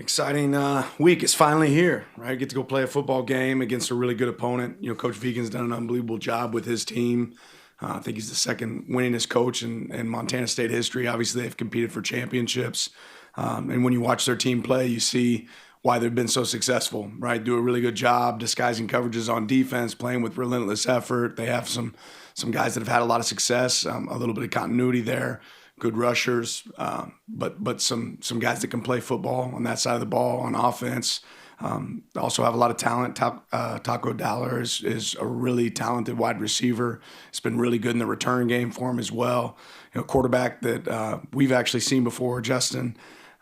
Exciting week is finally here, right? Get to go play a football game against a really good opponent. Coach Vegan's done an unbelievable job with his team. I think he's the second winningest coach in Montana State history. Obviously, they've competed for championships. And when you watch their team play, you see why they've been so successful, right? Do a really good job disguising coverages on defense, playing with relentless effort. They have some guys that have had a lot of success, a little bit of continuity there. Good rushers, but some guys that can play football on that side of the ball on offense. Also have a lot of talent. Taco Dollar is a really talented wide receiver. It's been really good in the return game for him as well. Quarterback that we've actually seen before, Justin.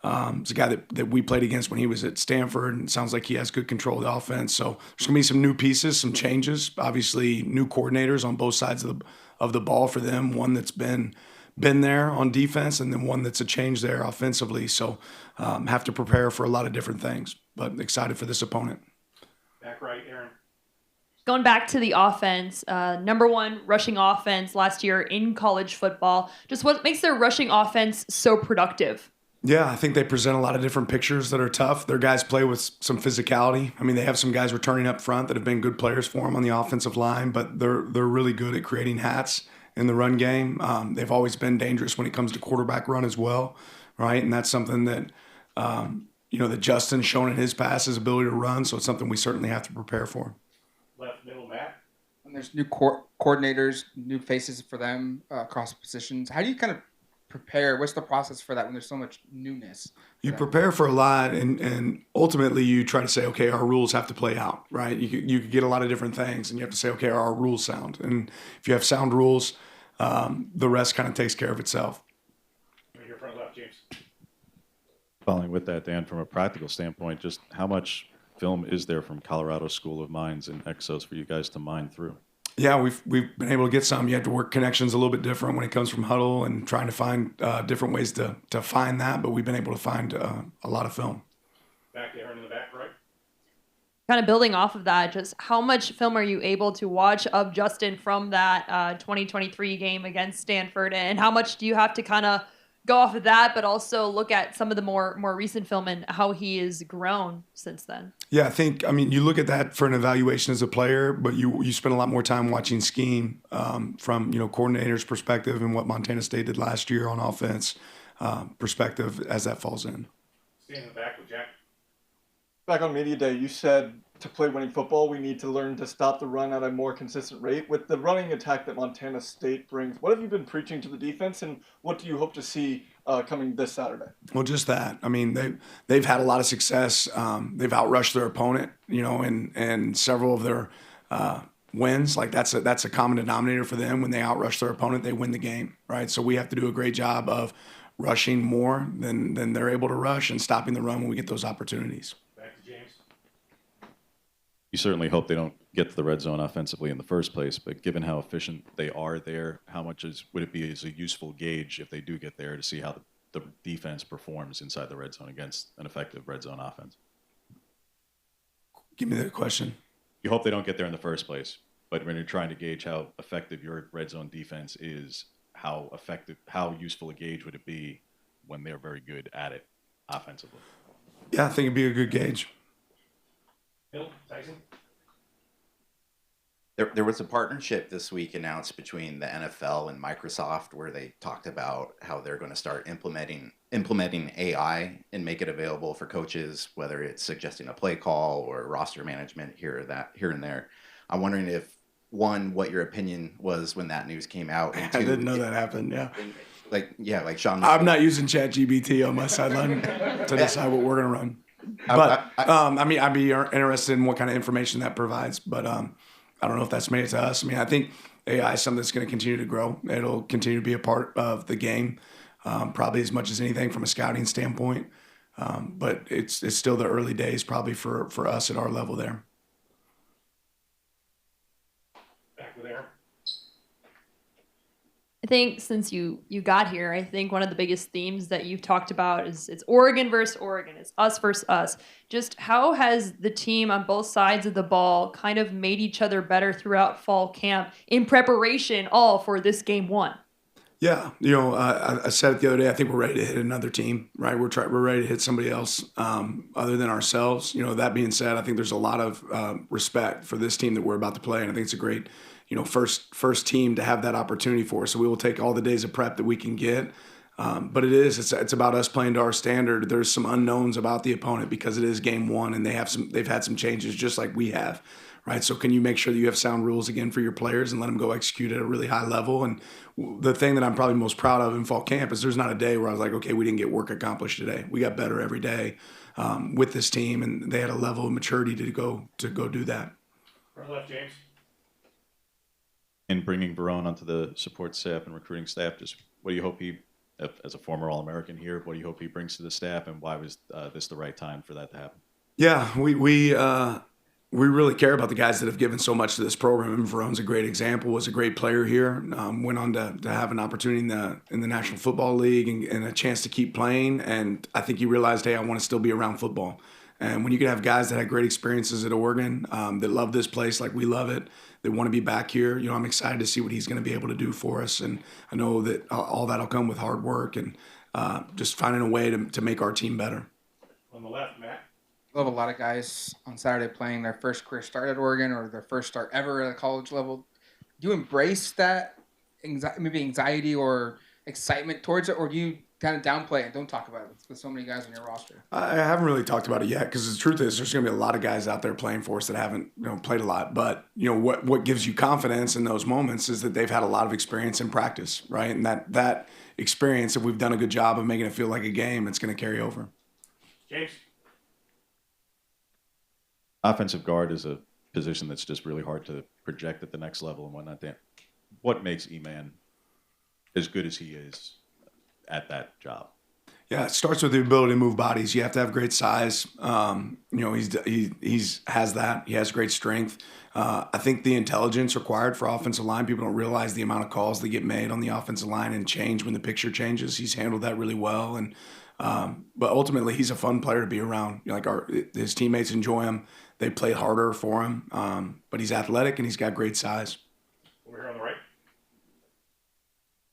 It's a guy that we played against when he was at Stanford, and it sounds like he has good control of the offense. So there's going to be some new pieces, some changes. Obviously, new coordinators on both sides of the ball for them. One that's been there on defense, and then one that's a change there offensively. So have to prepare for a lot of different things, but excited for this opponent. Back right, Aaron. Going back to the offense, number one rushing offense last year in college football. Just what makes their rushing offense so productive? Yeah, I think they present a lot of different pictures that are tough. Their guys play with some physicality. I mean, they have some guys returning up front that have been good players for them on the offensive line, but they're really good at creating hats in the run game. They've always been dangerous when it comes to quarterback run as well, right? And that's something that, that Justin's shown in his past, his ability to run, so it's something we certainly have to prepare for. Left middle, Matt. And there's new coordinators, new faces for them across positions. How do you kind of prepare? What's the process for that when there's so much newness? You prepare for a lot, and ultimately you try to say, okay, our rules have to play out, right? You could get a lot of different things, and you have to say, okay, are our rules sound? And if you have sound rules, the rest kind of takes care of itself. Right here, front left, James. Following with that, Dan, from a practical standpoint, just how much film is there from Colorado School of Mines and Exos for you guys to mine through? Yeah, we've been able to get some. You have to work connections a little bit different when it comes from huddle and trying to find different ways to find that, but we've been able to find a lot of film. Back to Aaron in the back right. Kind of building off of that, just how much film are you able to watch of Justin from that 2023 game against Stanford, and how much do you have to kind of go off of that, but also look at some of the more recent film and how he has grown since then? Yeah, you look at that for an evaluation as a player, but you spend a lot more time watching scheme from coordinator's perspective and what Montana State did last year on offense perspective as that falls in. Stand in the back with Jack. Back on Media Day, you said to play winning football, we need to learn to stop the run at a more consistent rate. With the running attack that Montana State brings, what have you been preaching to the defense, and what do you hope to see coming this Saturday? Well, just that. I mean, they've had a lot of success. They've outrushed their opponent, and several of their wins. Like that's a common denominator for them. When they outrush their opponent, they win the game, right? So we have to do a great job of rushing more than they're able to rush and stopping the run when we get those opportunities. Back to James. You certainly hope they don't get to the red zone offensively in the first place, but given how efficient they are there, how much would it be as a useful gauge if they do get there to see how the defense performs inside the red zone against an effective red zone offense? Give me that question. You hope they don't get there in the first place, but when you're trying to gauge how effective your red zone defense is, how useful a gauge would it be when they're very good at it offensively? Yeah, I think it'd be a good gauge. Bill, Tyson. There was a partnership this week announced between the NFL and Microsoft where they talked about how they're going to start implementing AI and make it available for coaches, whether it's suggesting a play call or roster management here and there. I'm wondering what your opinion was when that news came out. And I didn't know that happened. Yeah. Like Sean. I'm not using ChatGPT on my sideline to decide what we're going to run. But I'd be interested in what kind of information that provides. But I don't know if that's made it to us. I think AI is something that's going to continue to grow. It'll continue to be a part of the game, probably as much as anything from a scouting standpoint. But it's still the early days probably for us at our level there. Back with Aaron. I think since you got here, I think one of the biggest themes that you've talked about is it's Oregon versus Oregon. It's us versus us. Just how has the team on both sides of the ball kind of made each other better throughout fall camp in preparation all for this game one? Yeah, I said it the other day. I think we're ready to hit another team, right? We're ready to hit somebody else other than ourselves. That being said, I think there's a lot of respect for this team that we're about to play, and I think it's a great, first team to have that opportunity for us. So we will take all the days of prep that we can get. But it's about us playing to our standard. There's some unknowns about the opponent because it is game one, and they've had some changes just like we have. Right, so can you make sure that you have sound rules again for your players and let them go execute at a really high level? And the thing that I'm probably most proud of in fall camp is there's not a day where I was like, okay, we didn't get work accomplished today. We got better every day with this team, and they had a level of maturity to go do that. Front left, James. In bringing Barone onto the support staff and recruiting staff, just what do you hope he, as a former All-American here, what do you hope he brings to the staff, and why was this the right time for that to happen? Yeah, we really care about the guys that have given so much to this program. And Verone's a great example, was a great player here, went on to have an opportunity in the National Football League and a chance to keep playing. And I think he realized, hey, I want to still be around football. And when you can have guys that had great experiences at Oregon, that love this place like we love it, that want to be back here, I'm excited to see what he's going to be able to do for us. And I know that all that will come with hard work and just finding a way to make our team better. On the left, Matt. I love a lot of guys on Saturday playing their first career start at Oregon or their first start ever at a college level. Do you embrace that anxiety or excitement towards it, or do you kind of downplay it and don't talk about it with so many guys on your roster? I haven't really talked about it yet because the truth is there's going to be a lot of guys out there playing for us that haven't played a lot. But what gives you confidence in those moments is that they've had a lot of experience in practice, right? And that experience, if we've done a good job of making it feel like a game, it's going to carry over. James. Offensive guard is a position that's just really hard to project at the next level and whatnot. What makes E-Man as good as he is at that job? Yeah, it starts with the ability to move bodies. You have to have great size. He's has that. He has great strength. I think the intelligence required for offensive line. People don't realize the amount of calls that get made on the offensive line and change when the picture changes. He's handled that really well, and but ultimately, he's a fun player to be around. His teammates enjoy him. They play harder for him, but he's athletic and he's got great size. Over here on the right.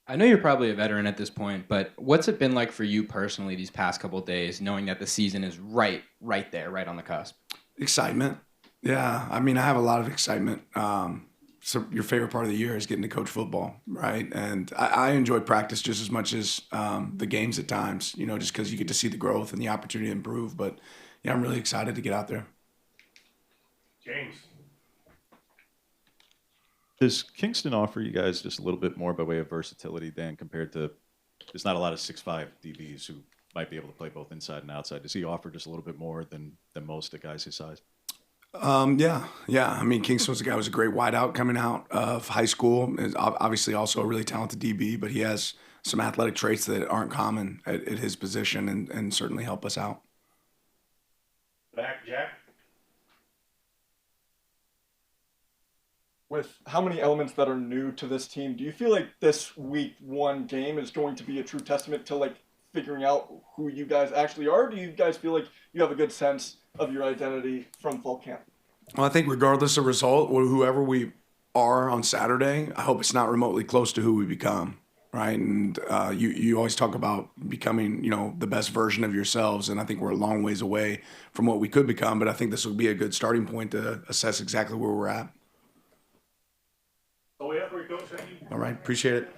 I know you're probably a veteran at this point, but what's it been like for you personally these past couple of days, knowing that the season is right there, right on the cusp? Excitement. Yeah, I mean, I have a lot of excitement. So your favorite part of the year is getting to coach football, right? And I enjoy practice just as much as the games at times, just because you get to see the growth and the opportunity to improve. But, yeah, I'm really excited to get out there. James. Does Kingston offer you guys just a little bit more by way of versatility, Dan, compared to there's not a lot of 6'5" DBs who might be able to play both inside and outside. Does he offer just a little bit more than most of the guys his size? Yeah. I mean, Kingston was a guy who was a great wideout coming out of high school. Is obviously also a really talented DB, but he has some athletic traits that aren't common at his position and certainly help us out. Back, Jack. With how many elements that are new to this team, do you feel like this week one game is going to be a true testament to figuring out who you guys actually are? Or do you guys feel like you have a good sense of your identity from fall camp? Well, I think regardless of result, or whoever we are on Saturday, I hope it's not remotely close to who we become, right? And you always talk about becoming, the best version of yourselves, and I think we're a long ways away from what we could become, but I think this will be a good starting point to assess exactly where we're at. Oh, yeah, for you, Coach. Thank you. All right, appreciate it.